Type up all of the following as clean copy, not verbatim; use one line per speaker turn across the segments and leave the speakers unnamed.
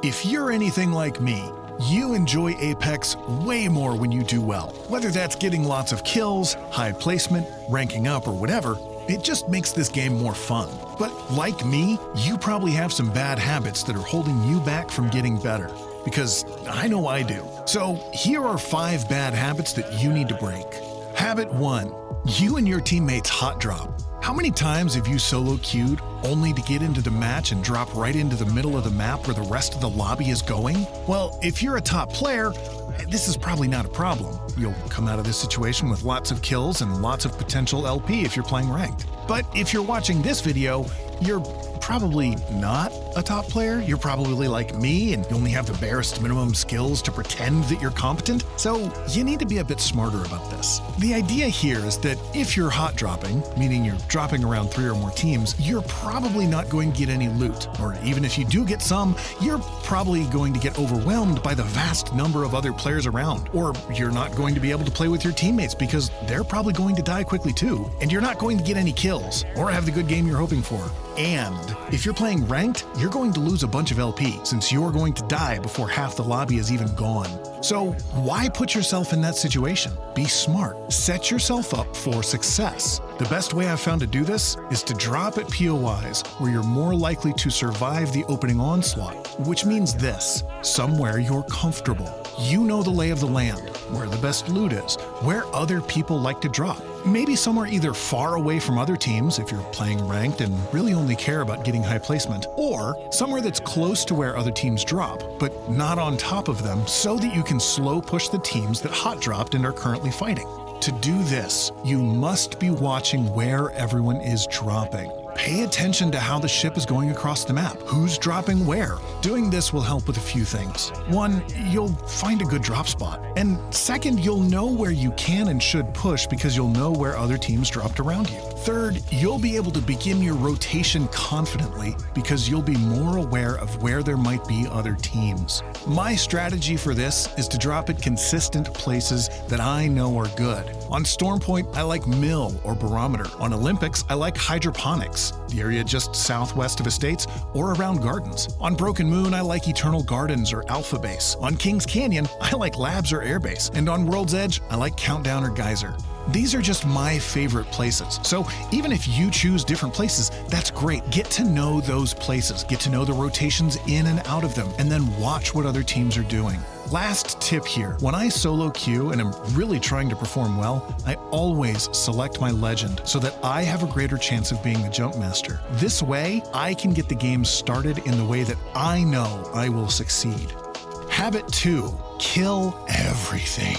If you're anything like me, you enjoy Apex way more when you do well. Whether that's getting lots of kills, high placement, ranking up, or whatever, it just makes this game more fun. But like me, you probably have some bad habits that are holding you back from getting better. Because I know I do. So here are 5 bad habits that you need to break. Habit 1. You and your teammates hot drop. How many times have you solo queued only to get into the match and drop right into the middle of the map where the rest of the lobby is going? Well, if you're a top player, this is probably not a problem. You'll come out of this situation with lots of kills and lots of potential LP if you're playing ranked. But if you're watching this video, you're probably not a top player. You're probably like me and you only have the barest minimum skills to pretend that you're competent. So you need to be a bit smarter about this. The idea here is that if you're hot dropping, meaning you're dropping around 3 or more teams, you're probably not going to get any loot. Or even if you do get some, you're probably going to get overwhelmed by the vast number of other players around. Or you're not going to be able to play with your teammates because they're probably going to die quickly too. And you're not going to get any kills or have the good game you're hoping for. And if you're playing ranked, you're going to lose a bunch of LP since you're going to die before half the lobby is even gone. So why put yourself in that situation? Be smart. Set yourself up for success. The best way I've found to do this is to drop at POIs where you're more likely to survive the opening onslaught, which means this: somewhere you're comfortable. You know the lay of the land, where the best loot is, where other people like to drop. Maybe somewhere either far away from other teams if you're playing ranked and really only care about getting high placement, or somewhere that's close to where other teams drop, but not on top of them so that you can slow push the teams that hot dropped and are currently fighting. To do this, you must be watching where everyone is dropping. Pay attention to how the ship is going across the map, who's dropping where. Doing this will help with a few things. 1, you'll find a good drop spot. And 2nd, you'll know where you can and should push because you'll know where other teams dropped around you. 3rd, you'll be able to begin your rotation confidently because you'll be more aware of where there might be other teams. My strategy for this is to drop at consistent places that I know are good. On Stormpoint, I like Mill or Barometer. On Olympics, I like Hydroponics, the area just southwest of Estates or around Gardens. On Broken Moon, I like Eternal Gardens or Alpha Base. On Kings Canyon, I like Labs or Airbase. And on World's Edge, I like Countdown or Geyser. These are just my favorite places. So even if you choose different places, that's great. Get to know those places. Get to know the rotations in and out of them, and then watch what other teams are doing. Last tip here, when I solo queue and am really trying to perform well, I always select my legend so that I have a greater chance of being the jump master. This way, I can get the game started in the way that I know I will succeed. Habit 2, kill everything.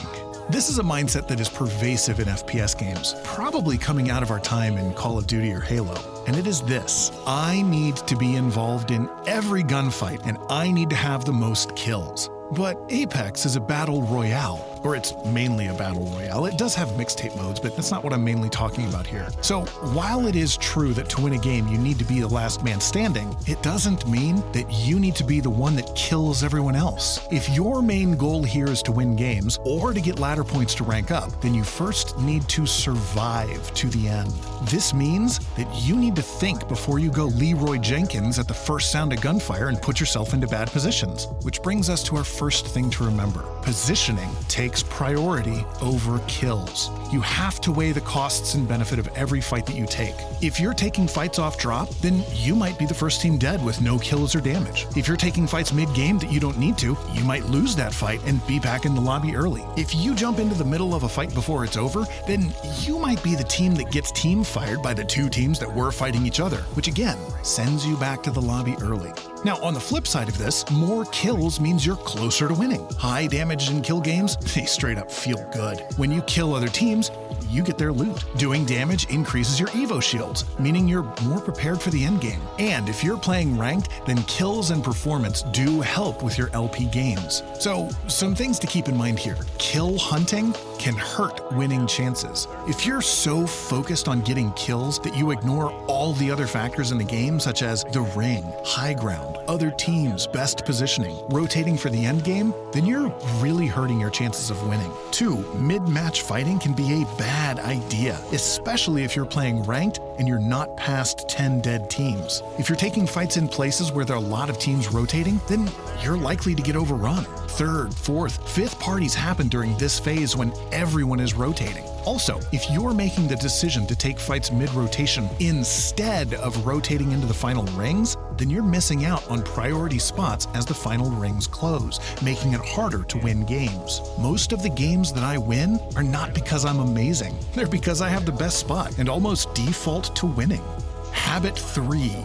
This is a mindset that is pervasive in FPS games, probably coming out of our time in Call of Duty or Halo. And it is this: I need to be involved in every gunfight and I need to have the most kills. But Apex is a battle royale, or it's mainly a battle royale. It does have mixtape modes, but that's not what I'm mainly talking about here. So while it is true that to win a game you need to be the last man standing, it doesn't mean that you need to be the one that kills everyone else. If your main goal here is to win games or to get ladder points to rank up, then you first need to survive to the end. This means that you need to think before you go Leroy Jenkins at the first sound of gunfire and put yourself into bad positions. Which brings us to our first thing to remember. Positioning takes priority over kills. You have to weigh the costs and benefit of every fight that you take. If you're taking fights off drop, then you might be the first team dead with no kills or damage. If you're taking fights mid-game that you don't need to, you might lose that fight and be back in the lobby early. If you jump into the middle of a fight before it's over, then you might be the team that gets team fired by the 2 teams that were fighting each other, which again, sends you back to the lobby early. Now, on the flip side of this, more kills means you're closer to winning. High damage in kill games, they straight up feel good. When you kill other teams, you get their loot. Doing damage increases your Evo shields, meaning you're more prepared for the endgame. And if you're playing ranked, then kills and performance do help with your LP gains. So, some things to keep in mind here. Kill hunting can hurt winning chances. If you're so focused on getting kills that you ignore all the other factors in the game, such as the ring, high ground, other teams, best positioning, rotating for the endgame, then you're really hurting your chances of winning. 2, mid-match fighting can be a bad bad idea, especially if you're playing ranked and you're not past 10 dead teams. If you're taking fights in places where there are a lot of teams rotating, then you're likely to get overrun. Third, fourth, fifth parties happen during this phase when everyone is rotating. Also, if you're making the decision to take fights mid-rotation instead of rotating into the final rings, then you're missing out on priority spots as the final rings close, making it harder to win games. Most of the games that I win are not because I'm amazing. They're because I have the best spot and almost default to winning. Habit 3.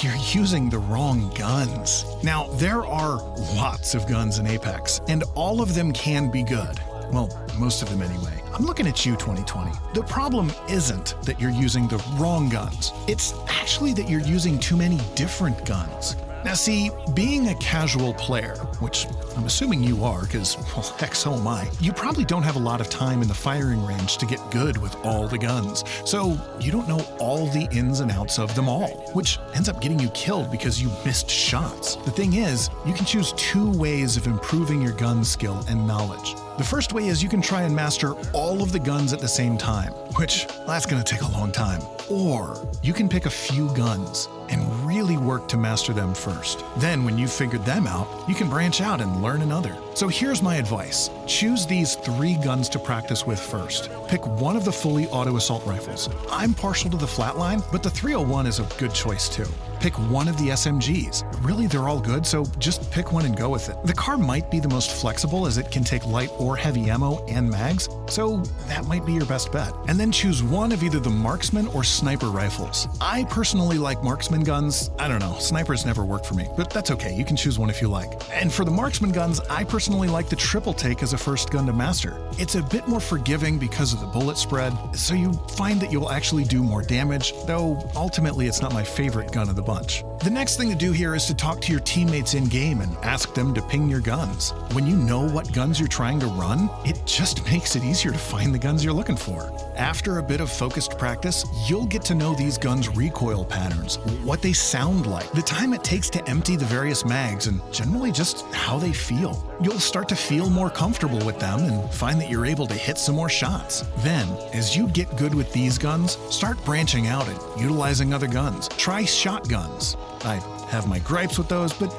You're using the wrong guns. Now, there are lots of guns in Apex, and all of them can be good. Well, most of them anyway. I'm looking at you, 2020. The problem isn't that you're using the wrong guns. It's actually that you're using too many different guns. Now see, being a casual player, which I'm assuming you are, because, well, heck, so am I, you probably don't have a lot of time in the firing range to get good with all the guns, so you don't know all the ins and outs of them all, which ends up getting you killed because you missed shots. The thing is, you can choose 2 ways of improving your gun skill and knowledge. The first way is you can try and master all of the guns at the same time, which, that's gonna take a long time. Or you can pick a few guns and really work to master them first. Then when you've figured them out, you can branch out and learn another. So here's my advice. Choose these 3 guns to practice with first. Pick one of the fully auto assault rifles. I'm partial to the flatline, but the 301 is a good choice too. Pick one of the SMGs. Really, they're all good, so just pick one and go with it. The car might be the most flexible as it can take light or heavy ammo and mags, so that might be your best bet. And then choose one of either the marksman or sniper rifles. I personally like marksman guns. I don't know, snipers never work for me, but that's okay, you can choose one if you like. And for the marksman guns, I personally like the triple take as a first gun to master. It's a bit more forgiving because of the bullet spread, so you find that you'll actually do more damage, though ultimately it's not my favorite gun of the bunch. The next thing to do here is to talk to your teammates in-game and ask them to ping your guns. When you know what guns you're trying to run, it just makes it easier to find the guns you're looking for. After a bit of focused practice, you'll get to know these guns' recoil patterns, what they sound like, the time it takes to empty the various mags, and generally just how they feel. You'll start to feel more comfortable with them and find that you're able to hit some more shots. Then, as you get good with these guns, start branching out and utilizing other guns. Try shotguns. I have my gripes with those, but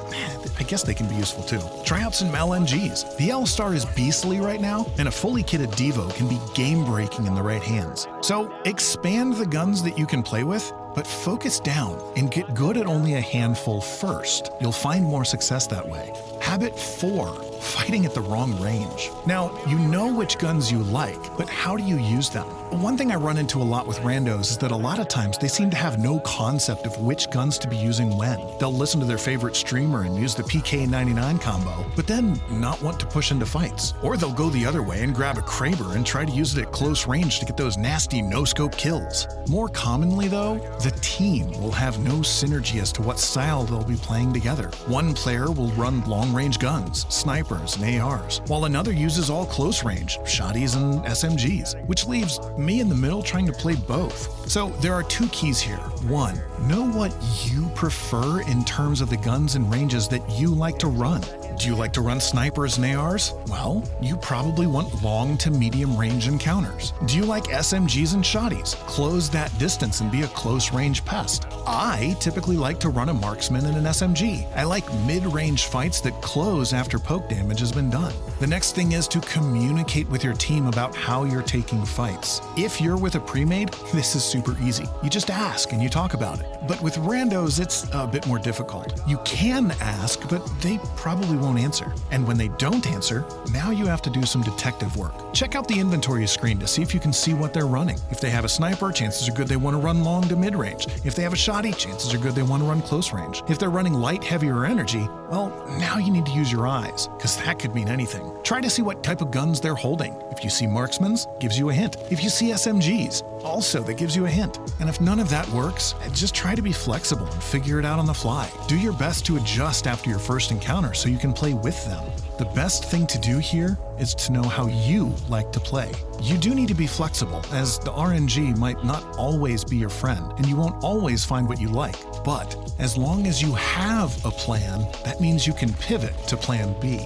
I guess they can be useful too. Try out some LMGs. The L-Star is beastly right now, and a fully kitted Devo can be game-breaking in the right hands. So expand the guns that you can play with, but focus down and get good at only a handful first. You'll find more success that way. Habit 4, fighting at the wrong range. Now, you know which guns you like, but how do you use them? One thing I run into a lot with randos is that a lot of times they seem to have no concept of which guns to be using when. They'll listen to their favorite streamer and use the PK99 combo, but then not want to push into fights. Or they'll go the other way and grab a Kraber and try to use it at close range to get those nasty no-scope kills. More commonly though, the team will have no synergy as to what style they'll be playing together. One player will run long-range guns, snipers, and ARs, while another uses all close range, shotties and SMGs, which leaves me in the middle trying to play both. So there are 2 keys here. 1, know what you prefer in terms of the guns and ranges that you like to run. Do you like to run snipers and ARs? Well, you probably want long to medium range encounters. Do you like SMGs and shotties? Close that distance and be a close range pest. I typically like to run a marksman and an SMG. I like mid-range fights that close after poke damage has been done. The next thing is to communicate with your team about how you're taking fights. If you're with a pre-made, this is super easy. You just ask and you talk about it. But with randos, it's a bit more difficult. You can ask, but they probably won't answer. And when they don't answer, now you have to do some detective work. Check out the inventory screen to see if you can see what they're running. If they have a sniper, chances are good they want to run long to mid-range. If they have a shotty, chances are good they want to run close range. If they're running light, heavy, or energy, well, now you need to use your eyes, because that could mean anything. Try to see what type of guns they're holding. If you see marksmans, gives you a hint. If you see SMGs, also that gives you a hint. And if none of that works, just try to be flexible and figure it out on the fly. Do your best to adjust after your first encounter so you can play with them. The best thing to do here is to know how you like to play. You do need to be flexible, as the RNG might not always be your friend, and you won't always find what you like. But as long as you have a plan, that means you can pivot to plan B.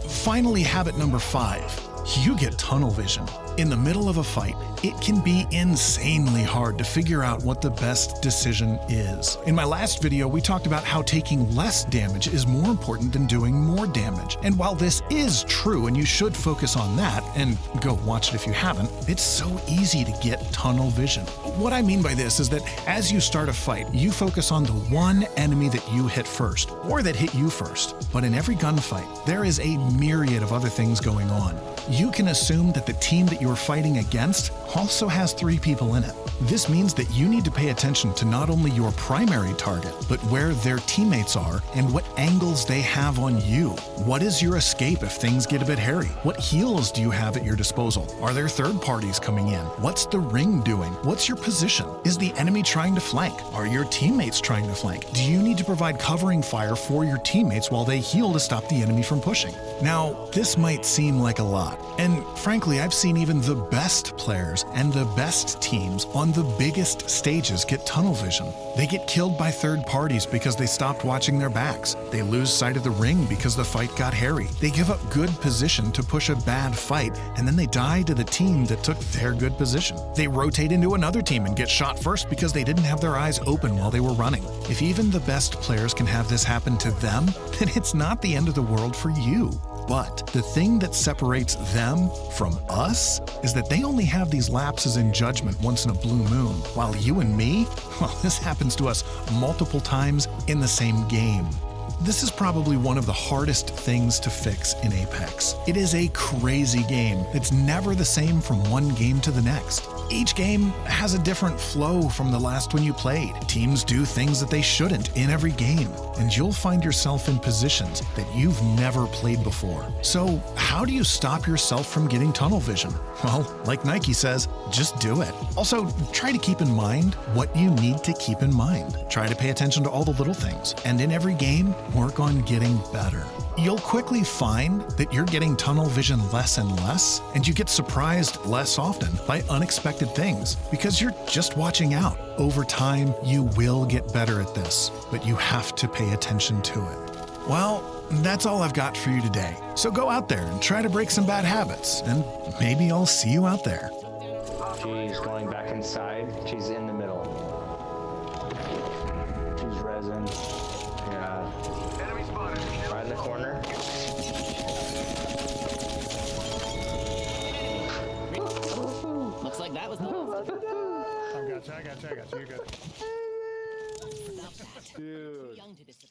Finally, habit number 5. You get tunnel vision. In the middle of a fight, it can be insanely hard to figure out what the best decision is. In my last video, we talked about how taking less damage is more important than doing more damage. And while this is true and you should focus on that, and go watch it if you haven't, it's so easy to get tunnel vision. What I mean by this is that as you start a fight, you focus on the one enemy that you hit first, or that hit you first. But in every gunfight, there is a myriad of other things going on. You can assume that the team that you're fighting against also has 3 people in it. This means that you need to pay attention to not only your primary target, but where their teammates are and what angles they have on you. What is your escape if things get a bit hairy? What heals do you have at your disposal? Are there third parties coming in? What's the ring doing? What's your position? Is the enemy trying to flank? Are your teammates trying to flank? Do you need to provide covering fire for your teammates while they heal to stop the enemy from pushing? Now, this might seem like a lot, and frankly, I've seen even the best players and the best teams on the biggest stages get tunnel vision. They get killed by third parties because they stopped watching their backs. They lose sight of the ring because the fight got hairy. They give up good position to push a bad fight, and then they die to the team that took their good position. They rotate into another team and get shot first because they didn't have their eyes open while they were running. If even the best players can have this happen to them, then it's not the end of the world for you. But the thing that separates them from us is that they only have these lapses in judgment once in a blue moon, while you and me, well, this happens to us multiple times in the same game. This is probably one of the hardest things to fix in Apex. It is a crazy game that's never the same from one game to the next. Each game has a different flow from the last one you played. Teams do things that they shouldn't in every game, and you'll find yourself in positions that you've never played before. So, how do you stop yourself from getting tunnel vision? Well, like Nike says, just do it. Also, try to keep in mind what you need to keep in mind. Try to pay attention to all the little things, and in every game, work on getting better. You'll quickly find that you're getting tunnel vision less and less, and you get surprised less often by unexpected things because you're just watching out. Over time, you will get better at this, but you have to pay attention to it. Well, that's all I've got for you today. So go out there and try to break some bad habits, and maybe I'll see you out there.
She's going back inside. She's in the middle. She's resin. Yeah. Right in the corner.
Looks like that was the
I got you. You're good.
Too young to decide.